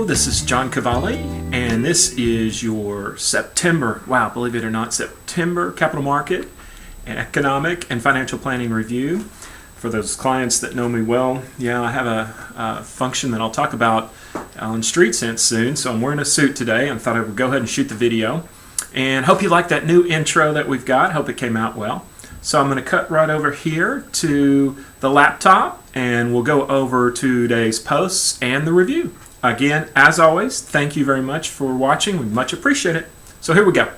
this is John Kvale, and this is your September, wow, believe it or not, September capital market and economic and financial planning review. For those clients that know me well, yeah, I have a function that I'll talk about on Street Sense soon, so I'm wearing a suit today and thought I would go ahead and shoot the video. And hope you like that new intro that we've got. Hope it came out well. So I'm going to cut right over here to the laptop and we'll go over today's posts and the review. Again, as always, thank you very much for watching. We much appreciate it. So here we go.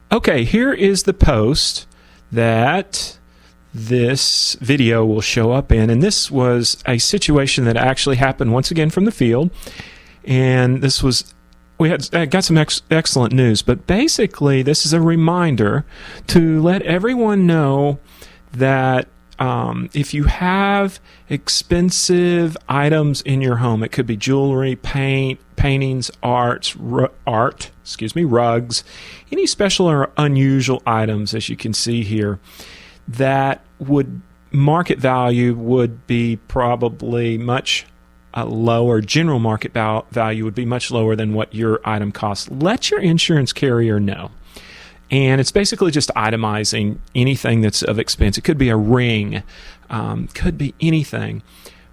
Okay, here is the post that this video will show up in. And this was a situation that actually happened once again from the field. And this was, we had got some excellent news. But basically, this is a reminder to let everyone know that if you have expensive items in your home, it could be jewelry, paintings, rugs, any special or unusual items, as you can see here, that would market value would be probably much lower. General market value would be much lower than what your item costs. Let your insurance carrier know. And it's basically just itemizing anything that's of expense. It could be a ring, could be anything.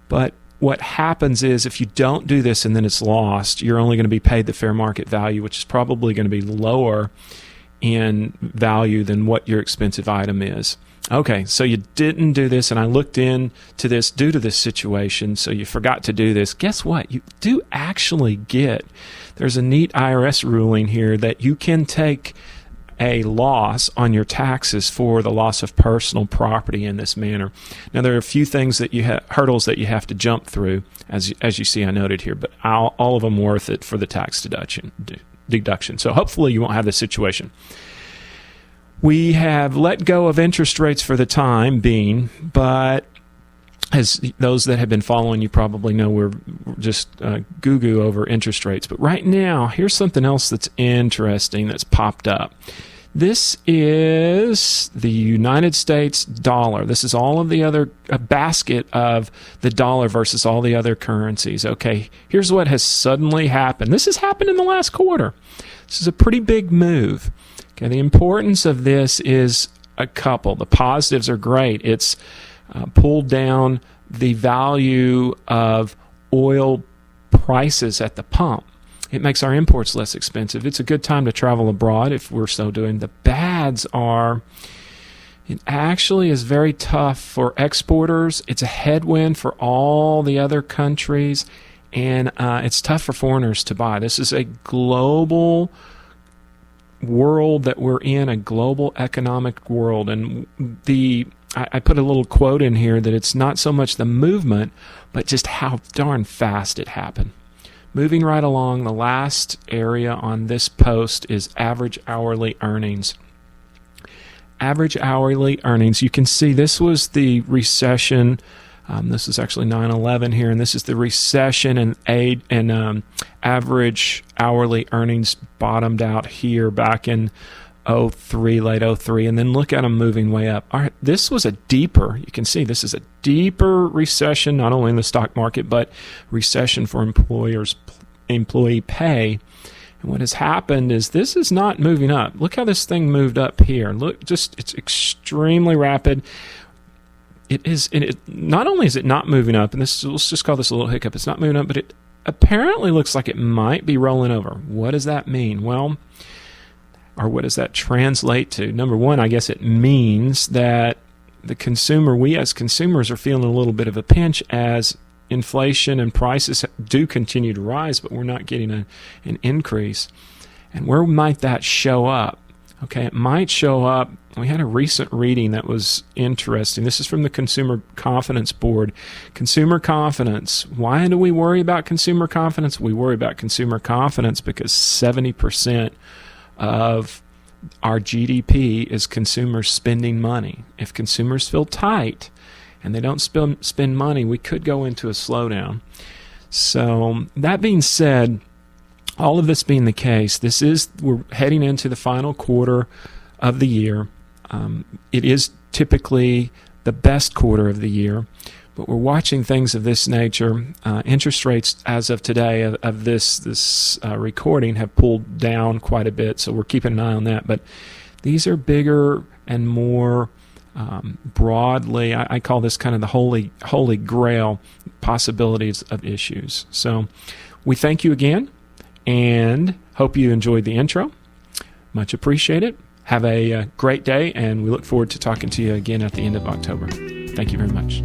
But what happens is if you don't do this and then it's lost, you're only going to be paid the fair market value, which is probably going to be lower in value than what your expensive item is. Okay, so you didn't do this, and I looked into this due to this situation, so you forgot to do this. Guess what? You do actually there's a neat IRS ruling here that you can take a loss on your taxes for the loss of personal property in this manner. Now, there are a few things that hurdles that you have to jump through, as you see I noted here, but all of them worth it for the tax deduction. So hopefully you won't have this situation. We have let go of interest rates for the time being, but as those that have been following you probably know, we're just goo-goo over interest rates. But right now, here's something else that's interesting that's popped up. This is the United States dollar. This is all of the other basket of the dollar versus all the other currencies. Okay, here's what has suddenly happened. This has happened in the last quarter. This is a pretty big move. Okay, the importance of this is a couple. The positives are great. It's pulled down the value of oil prices at the pump. It makes our imports less expensive. It's a good time to travel abroad if we're so doing. The bads are, it actually is very tough for exporters. It's a headwind for all the other countries, and it's tough for foreigners to buy. This is a global world that we're in, a global economic world, and I put a little quote in here that it's not so much the movement, but just how darn fast it happened. Moving right along, the last area on this post is average hourly earnings. Average hourly earnings, you can see this was the recession. This is actually 9/11 here, and this is the recession, and average hourly earnings bottomed out here back in late 03, and then look at them moving way up. All right, this was a deeper, you can see this is a deeper recession, not only in the stock market, but recession for employee pay. And what has happened is this is not moving up. Look how this thing moved up here. Look, it's extremely rapid. It is, and it not only is it not moving up, and let's just call this a little hiccup, it's not moving up, but it apparently looks like it might be rolling over. What does that mean? Well, or what does that translate to? Number one, I guess it means that the consumer, we as consumers are feeling a little bit of a pinch as inflation and prices do continue to rise, but we're not getting an increase. And where might that show up? Okay, it might show up. We had a recent reading that was interesting. This is from the Consumer Confidence Board. Consumer confidence. Why do we worry about consumer confidence? We worry about consumer confidence because 70% of our GDP is consumers spending money. If consumers feel tight and they don't spend money, we could go into a slowdown. So that being said, all of this being the case, we're heading into the final quarter of the year. It is typically the best quarter of the year, but we're watching things of this nature. Interest rates as of today of this recording have pulled down quite a bit, so we're keeping an eye on that. But these are bigger and more broadly, I call this kind of the holy grail possibilities of issues. So we thank you again and hope you enjoyed the intro. Much appreciated. Have a great day, and we look forward to talking to you again at the end of October. Thank you very much.